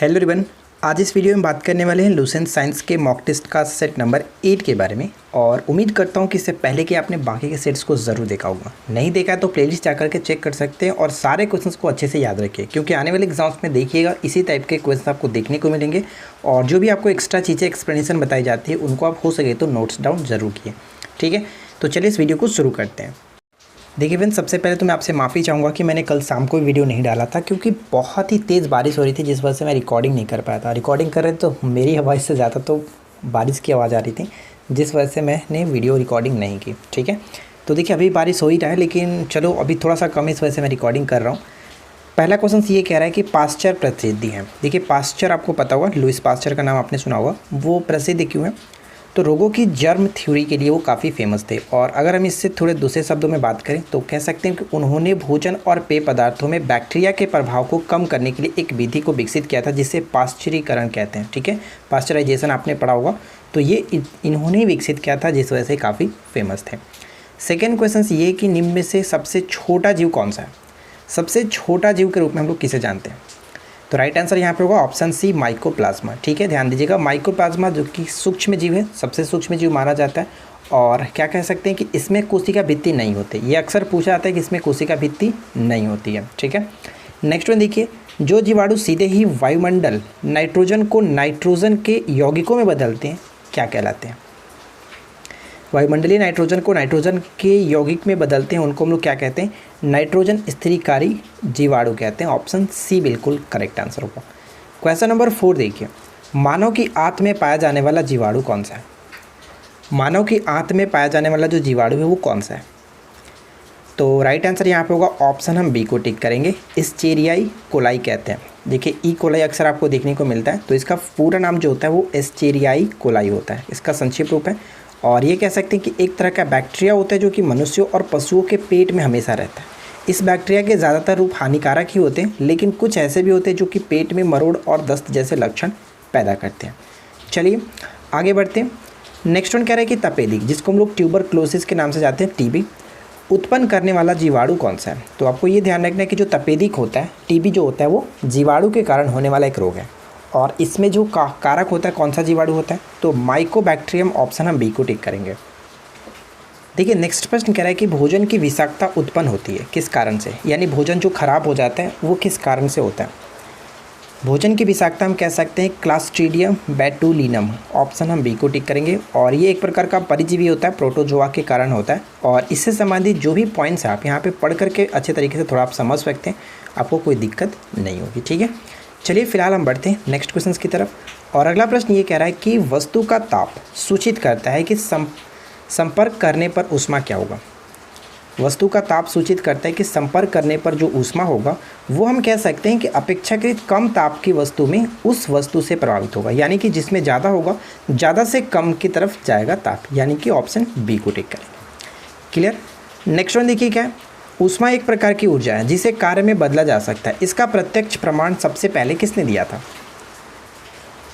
Hello everyone. आज इस video में बात करने वाले हैं लुसेंट साइंस के मॉक टेस्ट का सेट नंबर 8 के बारे में। और उम्मीद करता हूं कि इससे पहले कि आपने बाकी के सेट्स को ज़रूर देखा होगा। नहीं देखा है तो प्लेलिस्ट जाकर के चेक कर सकते हैं और सारे क्वेश्चंस को अच्छे से याद रखिए, क्योंकि आने वाले एग्जाम्स में देखिएगा इसी टाइप के क्वेश्चन आपको देखने को मिलेंगे। और जो भी आपको एक्स्ट्रा चीज़ें एक्सप्लेनेशन बताई जाती है उनको आप हो सके तो नोट्स डाउन ज़रूर किए। ठीक है, तो चलिए इस वीडियो को शुरू करते हैं। देखिए फ्रेंड्स, सबसे पहले तो मैं आपसे माफ़ी चाहूँगा कि मैंने कल शाम को वीडियो नहीं डाला था, क्योंकि बहुत ही तेज़ बारिश हो रही थी, जिस वजह से मैं रिकॉर्डिंग नहीं कर पाया था। रिकॉर्डिंग कर रहे थे तो मेरी आवाज़ से ज़्यादा तो बारिश की आवाज़ आ रही थी, जिस वजह से मैंने वीडियो रिकॉर्डिंग नहीं की। ठीक है, तो देखिए अभी बारिश हो ही रहा है, लेकिन चलो अभी थोड़ा सा कम, इस वजह से मैं रिकॉर्डिंग कर रहा हूँ। पहला क्वेश्चन ये कह रहा है कि पास्चर प्रसिद्धि है। देखिए पास्चर आपको पता होगा, लुइस पास्चर का नाम आपने सुना होगा। वो प्रसिद्ध क्यों है? तो रोगों की जर्म थ्योरी के लिए वो काफ़ी फेमस थे। और अगर हम इससे थोड़े दूसरे शब्दों में बात करें तो कह सकते हैं कि उन्होंने भोजन और पेय पदार्थों में बैक्टीरिया के प्रभाव को कम करने के लिए एक विधि को विकसित किया था, जिसे पाश्चरीकरण कहते हैं। ठीक है, पाश्चराइजेशन आपने पढ़ा होगा, तो ये इन्होंने विकसित किया था, जिस वजह से काफ़ी फेमस थे। सेकेंड क्वेश्चन ये कि निम्न में से सबसे छोटा जीव कौन सा है? सबसे छोटा जीव के रूप में हम लोग किसे जानते हैं? तो राइट आंसर यहाँ पे होगा ऑप्शन सी, माइकोप्लाज्मा। ठीक है, ध्यान दीजिएगा, माइकोप्लाज्मा जो कि सूक्ष्म जीव है, सबसे सूक्ष्म जीव माना जाता है। और क्या कह सकते हैं कि इसमें कोशिका भित्ति नहीं होती। ये अक्सर पूछा जाता है कि इसमें कोशिका भित्ति नहीं होती है। ठीक है, नेक्स्ट वन देखिए, जो जीवाणु सीधे ही वायुमंडल नाइट्रोजन को नाइट्रोजन के यौगिकों में बदलते हैं क्या कहलाते हैं? वायुमंडलीय नाइट्रोजन को नाइट्रोजन के यौगिक में बदलते हैं, उनको हम लोग क्या कहते हैं? नाइट्रोजन स्थिरीकारी जीवाणु कहते हैं। ऑप्शन सी बिल्कुल करेक्ट आंसर होगा। क्वेश्चन नंबर 4 देखिए, मानव की आंत में पाया जाने वाला जीवाणु कौन सा है? मानव की आंत में पाया जाने वाला जो जीवाणु है वो कौन सा है? तो राइट आंसर यहाँ पे होगा ऑप्शन हम बी को टिक करेंगे, एस्चेरियाई कोलाई कहते हैं। देखिए ई कोलाई अक्सर आपको देखने को मिलता है, तो इसका पूरा नाम जो होता है वो एस्चेरियाई कोलाई होता है, इसका संक्षिप्त रूप है। और ये कह सकते हैं कि एक तरह का बैक्टीरिया होता है जो कि मनुष्यों और पशुओं के पेट में हमेशा रहता है। इस बैक्टीरिया के ज़्यादातर रूप हानिकारक ही होते हैं, लेकिन कुछ ऐसे भी होते हैं जो कि पेट में मरोड़ और दस्त जैसे लक्षण पैदा करते हैं। चलिए आगे बढ़ते हैं। नेक्स्ट वन कह रहा है कि तपेदिक, जिसको हम लोग ट्यूबरक्लोसिस के नाम से जानते हैं, टीबी उत्पन्न करने वाला जीवाणु कौन सा है? तो आपको ये ध्यान रखना है कि जो तपेदिक होता है, टीबी जो होता है, वो जीवाणु के कारण होने वाला एक रोग है। और इसमें जो कारक होता है, कौन सा जीवाणु होता है? तो माइकोबैक्टीरियम। ऑप्शन हम बी को टिक करेंगे। देखिए नेक्स्ट प्रश्न कह रहा है कि भोजन की विषाक्तता उत्पन्न होती है किस कारण से? यानी भोजन जो खराब हो जाता है वो किस कारण से होता है? भोजन की विषाक्तता हम कह सकते हैं क्लास्ट्रीडियम बैटुलिनम। ऑप्शन हम बी को टिक करेंगे। और ये एक प्रकार का परिजीवी होता है, प्रोटोजोआ के कारण होता है। और इससे संबंधित जो भी पॉइंट्स हैं आप यहाँ पे पढ़ करके अच्छे तरीके से थोड़ा आप समझ सकते हैं, आपको कोई दिक्कत नहीं होगी। ठीक है, चलिए फिलहाल हम बढ़ते हैं नेक्स्ट क्वेश्चन की तरफ। और अगला प्रश्न ये कह रहा है कि वस्तु का ताप सूचित करता है कि संपर्क करने पर ऊष्मा क्या होगा? वस्तु का ताप सूचित करता है कि संपर्क करने पर जो ऊष्मा होगा वो हम कह सकते हैं कि अपेक्षाकृत कम ताप की वस्तु में उस वस्तु से प्रभावित होगा। यानी कि जिसमें ज़्यादा होगा, ज़्यादा से कम की तरफ जाएगा ताप, यानी कि ऑप्शन बी को टिक करेंगे। क्लियर? नेक्स्ट वन देखिए क्या है, ऊष्मा एक प्रकार की ऊर्जा है जिसे कार्य में बदला जा सकता है। इसका प्रत्यक्ष प्रमाण सबसे पहले किसने दिया था?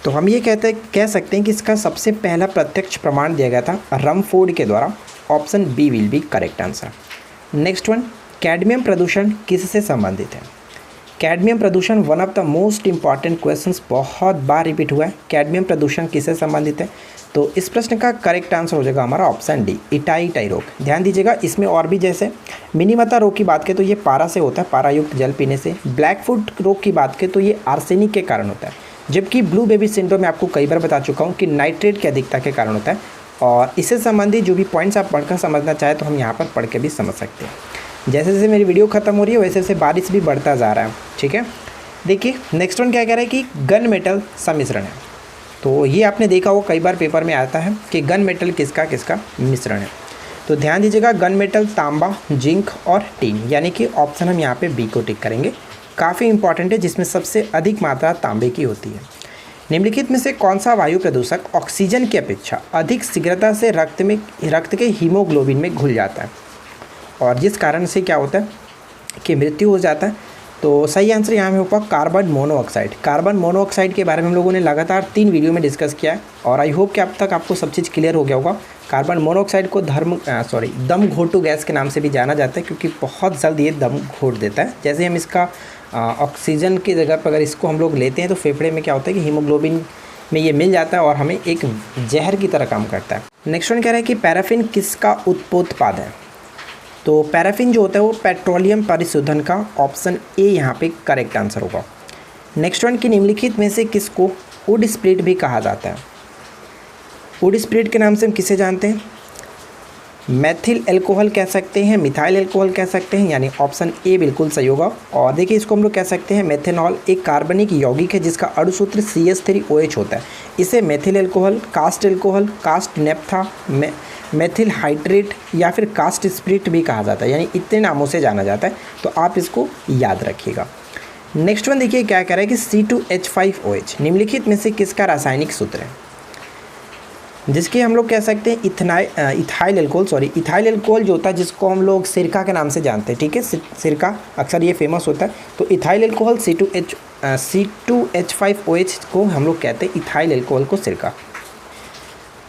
तो हम ये कह सकते हैं कि इसका सबसे पहला प्रत्यक्ष प्रमाण दिया गया था रमफोर्ड के द्वारा। Option B will be correct answer. Next one, cadmium प्रदूषण किससे संबंधित है? कैडमियम प्रदूषण one of the most important questions, बहुत बार रिपीट हुआ है। कैडमियम प्रदूषण किससे संबंधित है? तो इस प्रश्न का करेक्ट आंसर हो जाएगा हमारा ऑप्शन डी, इटाई रोग। ध्यान दीजिएगा, इसमें और भी जैसे मिनीमता रोग की बात करें तो ये पारा से होता है, पारायुक्त जल पीने से। ब्लैक फुट रोग की बात करें तो ये आर्सेनिक के कारण होता है। जबकि ब्लू बेबी सिंड्रोम में आपको कई बार बता चुका हूँ कि नाइट्रेट की अधिकता के कारण होता है। और इससे संबंधित जो भी पॉइंट्स आप पढ़कर समझना चाहें तो हम यहाँ पर पढ़ के भी समझ सकते हैं। जैसे जैसे मेरी वीडियो खत्म हो रही है वैसे वैसे बारिश भी बढ़ता जा रहा है। ठीक है, देखिए नेक्स्ट वन क्या कह रहा है कि गन मेटल सम्मिश्रण है। तो ये आपने देखा होगा, कई बार पेपर में आता है कि गन मेटल किसका किसका मिश्रण है। तो ध्यान दीजिएगा, गन मेटल तांबा, जिंक और टीन, यानी कि ऑप्शन हम यहाँ पे बी को टिक करेंगे। काफ़ी इंपॉर्टेंट है, जिसमें सबसे अधिक मात्रा तांबे की होती है। निम्नलिखित में से कौन सा वायु प्रदूषक ऑक्सीजन की अपेक्षा अधिक शीघ्रता से रक्त के हीमोग्लोबिन में घुल जाता है और जिस कारण से क्या होता है कि मृत्यु हो जाता है? तो सही आंसर यहाँ में होगा कार्बन मोनोऑक्साइड। कार्बन मोनोऑक्साइड के बारे में हम लोगों ने लगातार 3 वीडियो में डिस्कस किया है और आई होप कि अब तक आपको सब चीज़ क्लियर हो गया होगा। कार्बन मोनोऑक्साइड को दम घोटू गैस के नाम से भी जाना जाता है, क्योंकि बहुत जल्द ये दम घोट देता है। जैसे हम इसका ऑक्सीजन की जगह पर अगर इसको हम लोग लेते हैं तो फेफड़े में क्या होता है कि हीमोग्लोबिन में ये मिल जाता है और हमें एक जहर की तरह काम करता है। नेक्स्ट वन कह रहा है कि पैराफिन किसका उपोत्पाद है? तो पैराफिन जो होता है वो पेट्रोलियम परिशोधन का, ऑप्शन ए यहाँ पे करेक्ट आंसर होगा। नेक्स्ट वन की निम्नलिखित में से किसको वुड स्प्रिट भी कहा जाता है? वुड स्प्रिट के नाम से हम किसे जानते हैं? मैथिल एल्कोहल कह सकते हैं, मिथाइल एल्कोहल कह सकते हैं, यानी ऑप्शन ए बिल्कुल सही होगा। और देखिए इसको हम लोग कह सकते हैं मेथेनॉल, एक कार्बनिक यौगिक है जिसका अणुसूत्र CH3OH होता है। इसे मेथिल एल्कोहल, कास्ट नेप्था, मेथिल हाइड्रेट या फिर कास्ट स्प्रिट भी कहा जाता है, यानी इतने नामों से जाना जाता है, तो आप इसको याद रखिएगा। नेक्स्ट वन देखिए क्या कह रहा है कि C2H5OH निम्नलिखित में से किसका रासायनिक सूत्र है? जिसके हम लोग कह सकते हैं इथाइल एल्कोहल जो होता है जिसको हम लोग सिरका के नाम से जानते हैं, ठीक है, सिरका अक्सर ये फेमस होता है। तो इथाइल एल्कोहल C2H5OH को हम लोग कहते हैं इथाइल एल्कोहल को सिरका।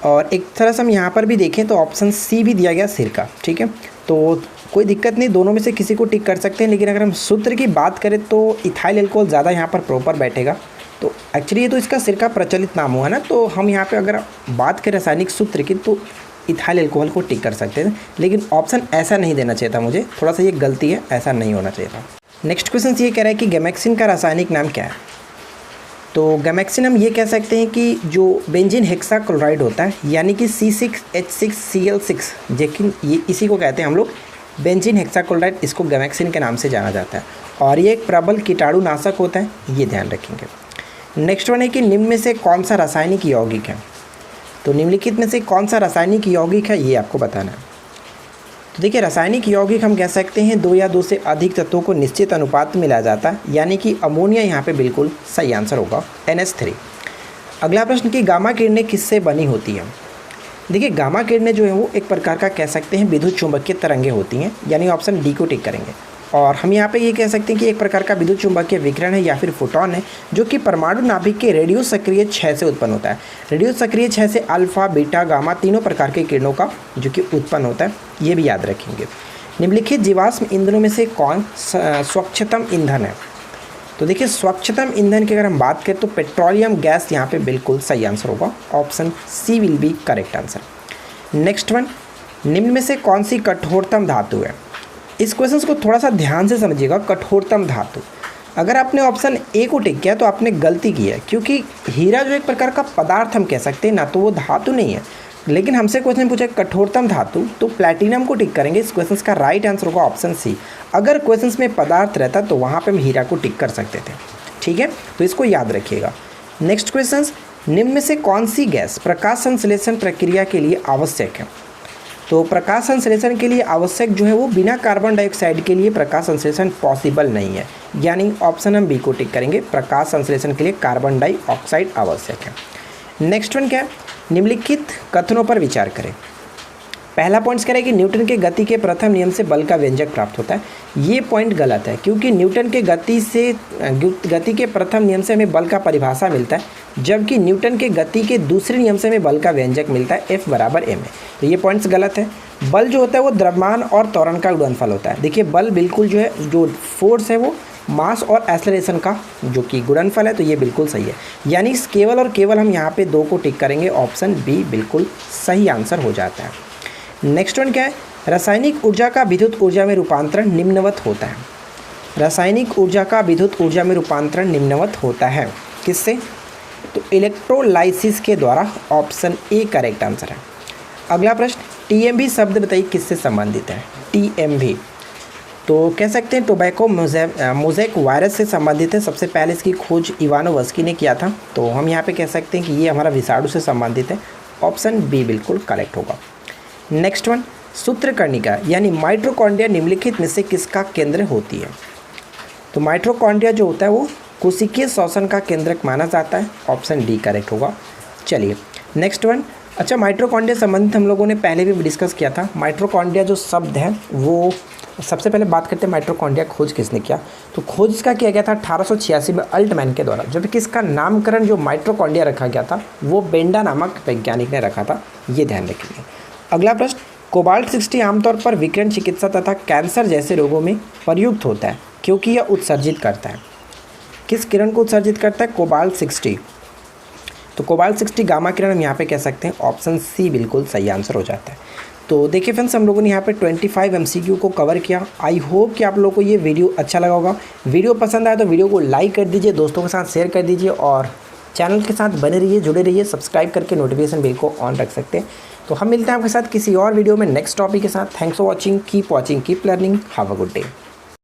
और एक तरह से हम यहाँ पर भी देखें तो ऑप्शन सी भी दिया गया सिरका, ठीक है, तो कोई दिक्कत नहीं, दोनों में से किसी को टिक कर सकते हैं। लेकिन अगर हम सूत्र की बात करें तो इथाइल एल्कोहल ज़्यादा यहाँ पर प्रॉपर बैठेगा। तो एक्चुअली ये तो इसका सिरका प्रचलित नाम हुआ ना, तो हम यहाँ पे अगर बात करें रासायनिक सूत्र की तो इथाइल एल्कोहल को टिक कर सकते हैं। लेकिन ऑप्शन ऐसा नहीं देना चाहिए था मुझे, थोड़ा सा ये गलती है, ऐसा नहीं होना चाहिए था। नेक्स्ट क्वेश्चन ये कह रहा है कि गैमेक्सिन का रासायनिक नाम क्या है? तो गैमेक्सिन हम ये कह सकते हैं कि जो बेंजीन हेक्साक्लोराइड होता है, यानी कि C6H6Cl6, लेकिन ये इसी को कहते हैं हम लोग बेंजीन हेक्साक्लोराइड, इसको गैमेक्सिन के नाम से जाना जाता है। और ये एक प्रबल कीटाणुनाशक होता है, ये ध्यान रखेंगे। नेक्स्ट वन है कि निम्न में से कौन सा रासायनिक यौगिक है? तो निम्नलिखित में से कौन सा रासायनिक यौगिक है ये आपको बताना है। तो देखिए रासायनिक यौगिक हम कह सकते हैं दो या दो से अधिक तत्वों को निश्चित अनुपात में मिलाया जाता है, यानी कि अमोनिया यहाँ पे बिल्कुल सही आंसर होगा, NH3। अगला प्रश्न कि गामा किरणें किससे बनी होती हैं? देखिए गामा किरणें जो है वो एक प्रकार का कह सकते हैं विद्युत चुंबकीय तरंगें होती हैं, यानी ऑप्शन डी को टिक करेंगे। और हम यहाँ पे ये कह सकते हैं कि एक प्रकार का विद्युत चुंबकीय विकिरण है या फिर फोटोन है, जो कि परमाणु नाभिक के रेडियो सक्रिय क्षय से उत्पन्न होता है। रेडियो सक्रिय क्षय से अल्फा, बीटा, गामा तीनों प्रकार के किरणों का जो कि उत्पन्न होता है, ये भी याद रखेंगे। निम्नलिखित जीवाश्म ईंधनों में से कौन स्वच्छतम ईंधन है? तो देखिए स्वच्छतम ईंधन की अगर हम बात करें तो पेट्रोलियम गैस यहाँ पे बिल्कुल सही आंसर होगा, option C will be correct answer. Next one, निम्न में से कौन सी कठोरतम धातु है? इस क्वेश्चन को थोड़ा सा ध्यान से समझिएगा। कठोरतम धातु, अगर आपने ऑप्शन ए को टिक किया तो आपने गलती की है, क्योंकि हीरा जो एक प्रकार का पदार्थ हम कह सकते हैं ना, तो वो धातु नहीं है। लेकिन हमसे क्वेश्चन पूछा कठोरतम धातु, तो प्लैटिनम को टिक करेंगे। इस क्वेश्चन का राइट आंसर होगा ऑप्शन सी। अगर क्वेश्चन में पदार्थ रहता तो वहाँ पर हम हीरा को टिक कर सकते थे, ठीक है, तो इसको याद रखिएगा। नेक्स्ट क्वेश्चन, निम्न में से कौन सी गैस प्रकाश संश्लेषण प्रक्रिया के लिए आवश्यक है? तो प्रकाश संश्लेषण के लिए आवश्यक जो है वो बिना कार्बन डाइऑक्साइड के लिए प्रकाश संश्लेषण पॉसिबल नहीं है, यानी ऑप्शन हम बी को टिक करेंगे, प्रकाश संश्लेषण के लिए कार्बन डाइऑक्साइड आवश्यक है। नेक्स्ट वन क्या है? निम्नलिखित कथनों पर विचार करें। पहला पॉइंट कह रहा है कि न्यूटन के गति के प्रथम नियम से बल का व्यंजक प्राप्त होता है। ये पॉइंट गलत है, क्योंकि न्यूटन के गति के प्रथम नियम से हमें बल का परिभाषा मिलता है, जबकि न्यूटन के गति के दूसरे नियम से हमें बल का व्यंजक मिलता है F बराबर m है। तो ये पॉइंट्स गलत है। बल जो होता है वो द्रव्यमान और त्वरण का गुणनफल होता है। देखिए बल बिल्कुल जो है, जो फोर्स है वो मास और एक्सेलरेशन का जो कि गुणनफल है, तो ये बिल्कुल सही है। यानी केवल और केवल हम यहाँ पे दो को टिक करेंगे, ऑप्शन बी बिल्कुल सही आंसर हो जाता है। नेक्स्ट वन क्या है? रासायनिक ऊर्जा का विद्युत ऊर्जा में रूपांतरण निम्नवत होता है। रासायनिक ऊर्जा का विद्युत ऊर्जा में रूपांतरण निम्नवत होता है किससे? तो इलेक्ट्रोलाइसिस के द्वारा, ऑप्शन ए करेक्ट आंसर है। अगला प्रश्न, TMV शब्द बताइए किससे संबंधित है? TMV तो कह सकते हैं टोबैको मोज़ेक वायरस से संबंधित है। सबसे पहले इसकी खोज इवानोवस्की ने किया था, तो हम यहाँ पे कह सकते हैं कि ये हमारा विषाणु से संबंधित है, ऑप्शन बी बिल्कुल करेक्ट होगा। नेक्स्ट वन, सूत्रकर्णिका यानी माइटोकॉन्ड्रिया निम्नलिखित में से किसका केंद्र होती है? तो माइटोकॉन्ड्रिया जो होता है वो कोशिकीय श्वसन का केंद्रक माना जाता है, ऑप्शन डी करेक्ट होगा। चलिए नेक्स्ट वन, अच्छा माइटोकॉन्ड्रिया संबंधित हम लोगों ने पहले भी डिस्कस किया था। माइटोकॉन्ड्रिया जो शब्द है वो, सबसे पहले बात करते हैं माइटोकॉन्ड्रिया खोज किसने किया? तो खोज इसका किया गया था 1886 में अल्टमैन के द्वारा, जबकि इसका नामकरण जो माइटोकॉन्ड्रिया रखा गया था वो बेंडा नामक वैज्ञानिक ने रखा था, ये ध्यान रखिए। अगला प्रश्न, कोबाल्ट 60 आमतौर पर विकिरण चिकित्सा तथा कैंसर जैसे रोगों में प्रयुक्त होता है, क्योंकि यह उत्सर्जित करता है, किस किरण को उत्सर्जित करता है? कोबाल्ट 60। तो कोबाल्ट 60 गामा किरण हम यहाँ पे कह सकते हैं। ऑप्शन सी बिल्कुल सही आंसर हो जाता है। तो देखिए फ्रेंड्स, हम लोगों ने यहाँ पे 25 MCQ को कवर किया। आई होप कि आप लोगों को ये वीडियो अच्छा लगा होगा। वीडियो पसंद आया तो वीडियो को लाइक कर दीजिए, दोस्तों के साथ शेयर कर दीजिए और चैनल के साथ बने रहिए, जुड़े रहिए। सब्सक्राइब करके नोटिफिकेशन बेल को ऑन रख सकते हैं। तो हम मिलते हैं आपके साथ किसी और वीडियो में नेक्स्ट टॉपिक के साथ। Thanks for watching, keep watching, keep learning, have a good day.